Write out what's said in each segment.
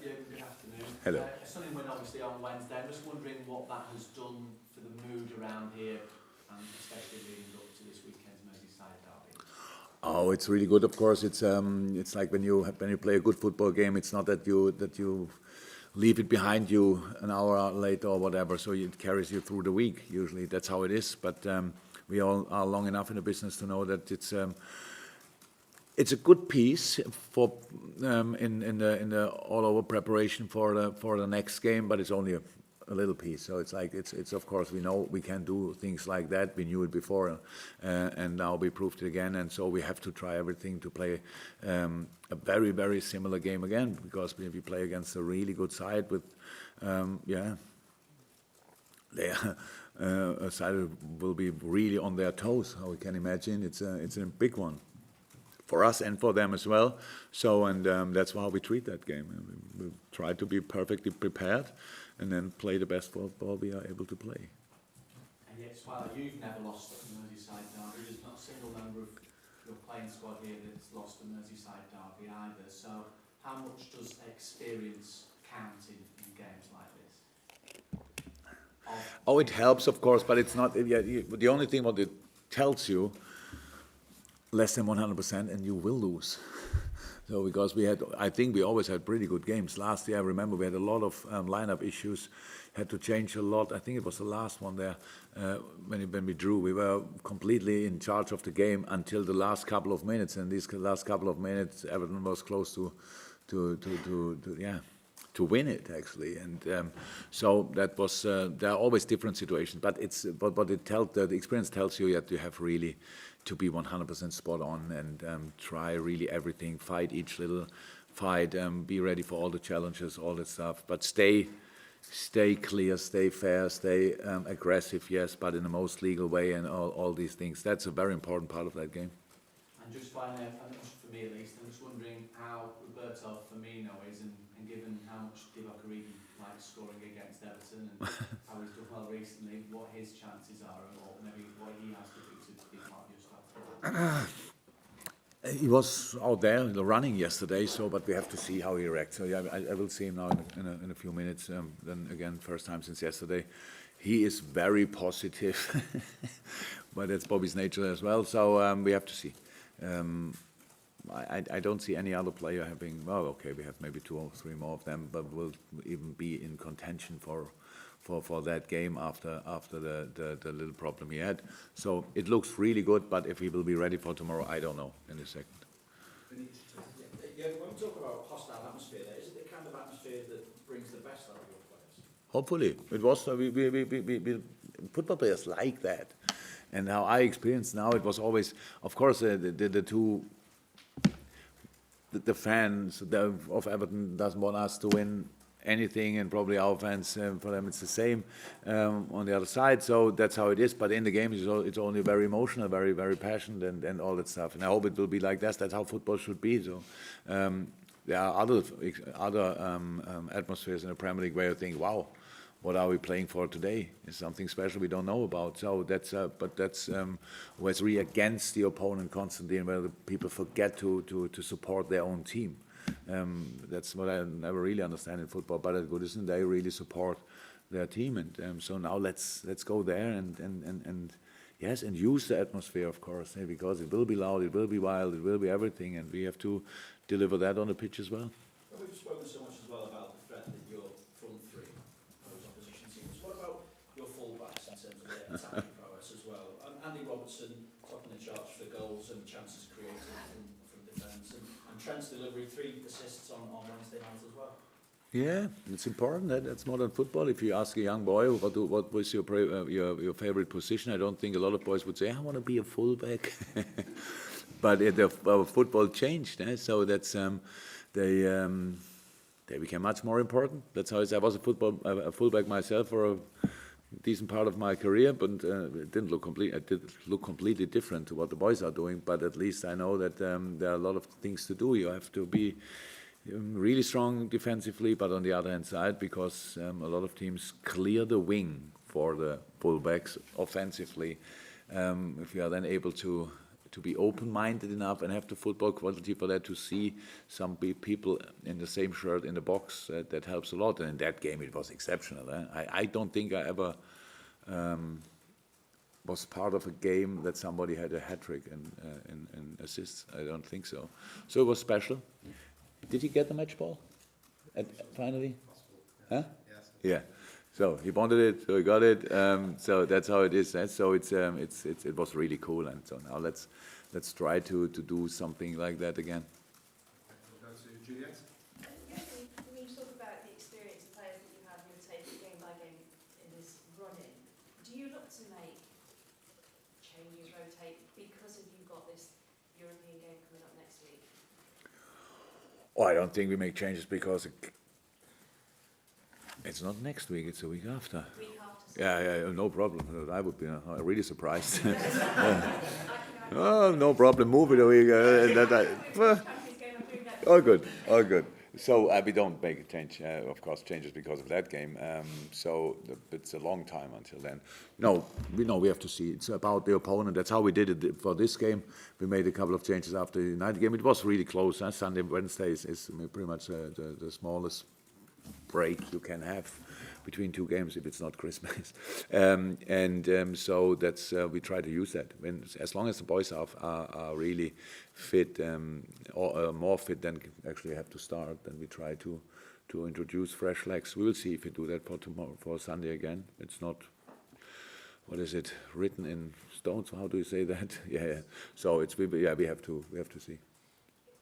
Jurgen, good afternoon. Hello. A sunny win obviously on Wednesday. I'm just wondering what that has done for the mood around here, and especially leading up to this weekend's Merseyside derby. Oh, it's really good. Of course, it's like when you play a good football game. It's not that you leave it behind you an hour later or whatever. So it carries you through the week. Usually, that's how it is. But we all are long enough in the business to know that it's a good piece for in the all over preparation for the next game. But it's only a little piece. So it's like it's of course we know we can do things like that. We knew it before, and now we proved it again. And so we have to try everything to play a very, very similar game again, because we play against a really good side with they a side will be really on their toes. How we can imagine it's a big one for us and for them as well. So and that's how we treat that game. We try to be perfectly prepared, and then play the best football we are able to play. And yet, while you've never lost at the Merseyside derby, there's not a single member of your playing squad here that's lost the Merseyside derby either. So how much does experience count in games like this? Oh, it helps, of course, but it's not. The only thing what it tells you, less than 100%, and you will lose. So because I think we always had pretty good games. Last year, I remember we had a lot of lineup issues, had to change a lot. I think it was the last one there when we drew. We were completely in charge of the game until the last couple of minutes, and these last couple of minutes, Everton was close to win it actually. And so that was. There are always different situations, but the experience tells you that you have really to be 100% spot on and try really everything, fight each little fight, be ready for all the challenges, all that stuff. But stay clear, stay fair, stay aggressive, yes, but in the most legal way, and all these things. That's a very important part of that game. And just finally, for me at least, I'm just wondering how Roberto Firmino is, and given how much Divock Origi likes scoring against Everton, and how he's done well recently, what his chances are, or maybe what he has to do to be part of your squad. He was out there running yesterday, but we have to see how he reacts. So yeah, I will see him now in a few minutes. Then again, first time since yesterday. He is very positive, but that's Bobby's nature as well. So we have to see. I don't see any other player having. Well, okay, we have maybe 2 or 3 more of them, but will even be in contention for that game after the little problem he had. So it looks really good, but if he will be ready for tomorrow, I don't know in a second. Yeah, when we talk about hostile atmosphere, is it the kind of atmosphere that brings the best out of your players? Hopefully, it was. We football players like that, and how I experienced now, it was always, of course, the fans of Everton doesn't want us to win anything, and probably our fans, for them it's the same on the other side. So that's how it is. But in the game, it's only very emotional, very, very passionate, and all that stuff. And I hope it will be like that. That's how football should be. So there are other atmospheres in the Premier League where you think, wow, what are we playing for today? It's something special we don't know about. So that's where it's really against the opponent constantly, and where the people forget to support their own team. That's what I never really understand in football. But at Goodison, they really support their team, and so now let's go there and yes, and use the atmosphere, of course, because it will be loud, it will be wild, it will be everything, and we have to deliver that on the pitch as well. Well, we've spoken so much as well about the threat that your front three pose opposition teams. What about your full-backs in terms of their attacking prowess as well? Andy Robertson topping the charts for goals and chances created from defence, and Trent's delivery 3 assists on Wednesday night as well. Yeah, it's important. That's modern football. If you ask a young boy what was your favorite position, I don't think a lot of boys would say, I want to be a fullback. But football changed, so that's they became much more important. That's how I was a fullback myself for a decent part of my career, but it didn't look completely different to what the boys are doing. But at least I know that there are a lot of things to do. You have to be really strong defensively, but on the other hand side, because a lot of teams clear the wing for the fullbacks offensively, if you are then able to to be open-minded enough and have the football quality for that, to see some people in the same shirt in the box. That helps a lot. And in that game, it was exceptional. I don't think I ever was part of a game that somebody had a hat-trick in assists. I don't think so. So it was special. Did he get the match ball finally? Huh? Yes. Yeah. So he wanted it, so he got it. So that's how it is. So it was really cool. And so now let's try to do something like that again. We'll go to Juliet. When you talk about the experienced players that you have, you'll take it game by game in this run-in. Do you look to make changes, rotate, because of you've got this European game coming up next week? Oh, I don't think we make changes because it's not next week, it's a week after. Week after. So Yeah, no problem. I would be really surprised. I can Oh, no problem. Move it a week. All good, all good. So we don't make a change, of course, changes because of that game. It's a long time until then. No, we have to see. It's about the opponent. That's how we did it for this game. We made a couple of changes after the United game. It was really close. Sunday, Wednesday is pretty much the smallest break you can have between two games if it's not Christmas. So that's we try to use that. As long as the boys are really fit or more fit than actually have to start, then we try to introduce fresh legs. We will see if we do that for tomorrow, for Sunday again. It's not, what is it, written in stone? So how do you say that? Yeah. So we have to see.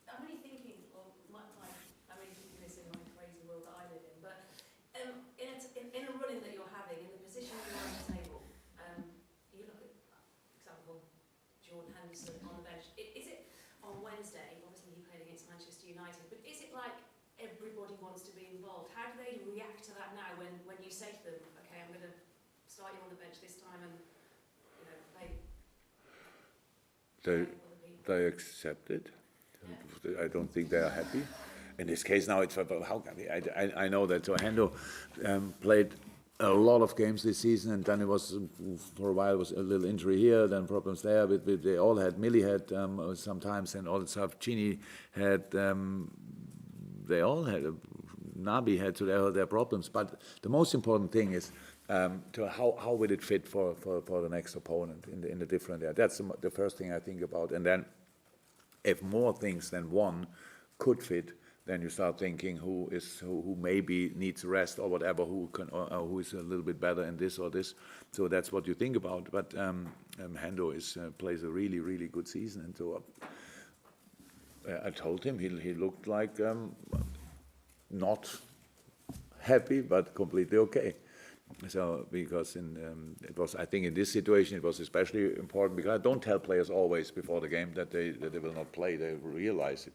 I'm only thinking, I'm only thinking this in my crazy world that I live in, but in a running that you're having, in the position you're on the table, you look at, for example, Jordan Henderson on the bench. Is it on Wednesday? Obviously, he played against Manchester United, but is it like everybody wants to be involved? How do they react to that now when you say to them, okay, I'm going to start you on the bench this time and play other people? They accept it. I don't think they are happy. In this case now, it's about how I know that Hendo played a lot of games this season, and then it was for a while was a little injury here, then problems there. They all had. Millie had sometimes, and all the stuff. Chini had. They all had. Nabi had their problems. But the most important thing is to how will it fit for the next opponent in the different area. That's the first thing I think about, and then if more things than one could fit, then you start thinking who maybe needs rest or whatever, who is a little bit better in this or this. So that's what you think about. But Hendo plays a really, really good season, and so I told him he looked like not happy but completely okay. So because it was, I think in this situation it was especially important because I don't tell players always before the game that they will not play. They realize it.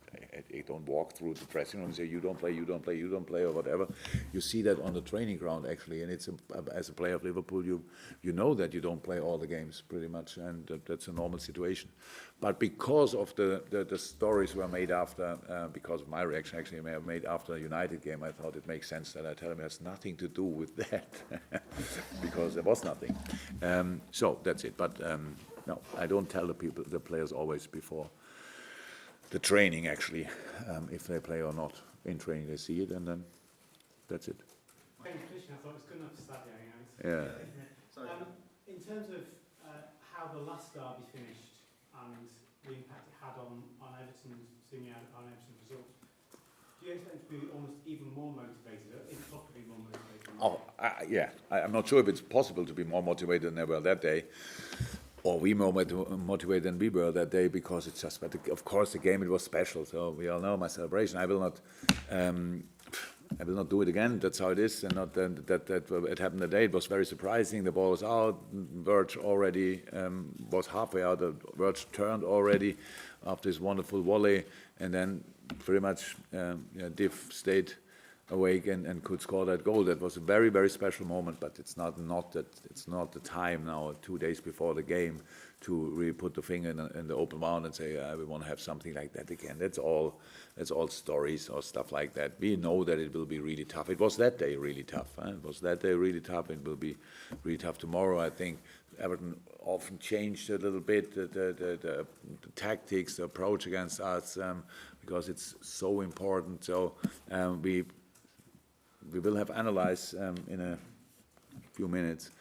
They don't walk through the dressing room and say you don't play, you don't play, you don't play or whatever. You see that on the training ground actually, and it's as a player of Liverpool you know that you don't play all the games pretty much, and that's a normal situation. But because of the stories were made after, because of my reaction actually made after the United game, I thought it makes sense that I tell him it has nothing to do with that, because there was nothing. So that's it. But no, I don't tell the players always before the training actually, if they play or not. In training they see it, and then that's it. Thank you, Commissioner. I thought it was good enough to start the Alex. Yeah. Sorry. In terms of how the last derby finished and the impact it had on Everton's results, do you expect to be almost even more motivated, if possibly more motivated? Oh, yeah. I'm not sure if it's possible to be more motivated than they were that day, or we more motivated than we were that day, because it's just. But of course, the game, it was special. So we all know my celebration. I will not do it again. That's how it is, and not that it happened today. It was very surprising. The ball was out. Verge already was halfway out. The Verge turned already after his wonderful volley, and then pretty much Div stayed awake and could score that goal. That was a very, very special moment, but it's not the time now, 2 days before the game, to really put the finger in the open wound and say, we want to have something like that again. That's all stories or stuff like that. We know that it will be really tough. It was that day really tough. It was that day really tough. It will be really tough tomorrow. I think Everton often changed a little bit the tactics, the approach against us, because it's so important. So we will have analyzed in a few minutes,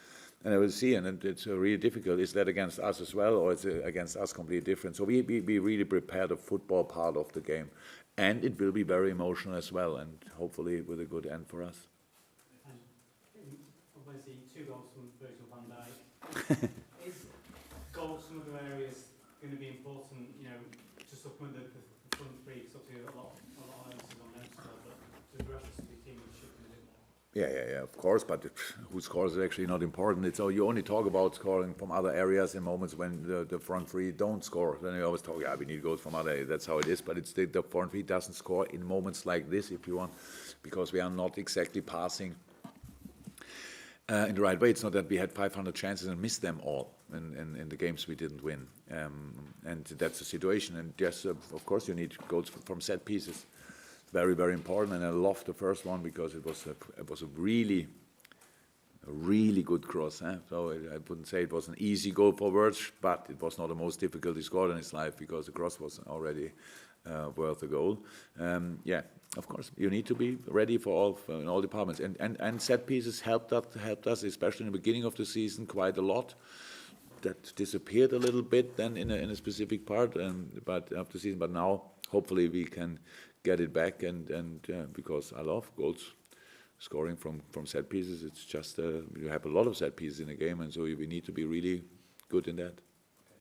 and I will see. And it's really difficult. Is that against us as well, or is it against us completely different? So we really prepare the football part of the game, and it will be very emotional as well, and hopefully with a good end for us. And obviously 2 goals from Virgil van Dijk. Is goals from other areas going to be important, to supplement the front three? Because obviously a lot of emphasis on them still, but does the rest of the team should be a bit more? Yeah, of course, but who scores is actually not important. It's you only talk about scoring from other areas in moments when the front three don't score. Then you always talk, we need goals from other areas. That's how it is, but it's the front three doesn't score in moments like this, if you want, because we are not exactly passing in the right way. It's not that we had 500 chances and missed them all in the games we didn't win. And that's the situation. And yes, of course, you need goals from set pieces. Very, very important. And I loved the first one because it was a really good cross. So I wouldn't say it was an easy goal for Wirtz, but it was not the most difficult he scored in his life because the cross was already worth a goal. Of course, you need to be ready for in all departments. And set pieces helped us, especially in the beginning of the season, quite a lot. That disappeared a little bit then in a specific part, but of the season. But now, hopefully, we can get it back. And because I love goals, scoring from set pieces. It's just you have a lot of set pieces in the game, and so we need to be really good in that.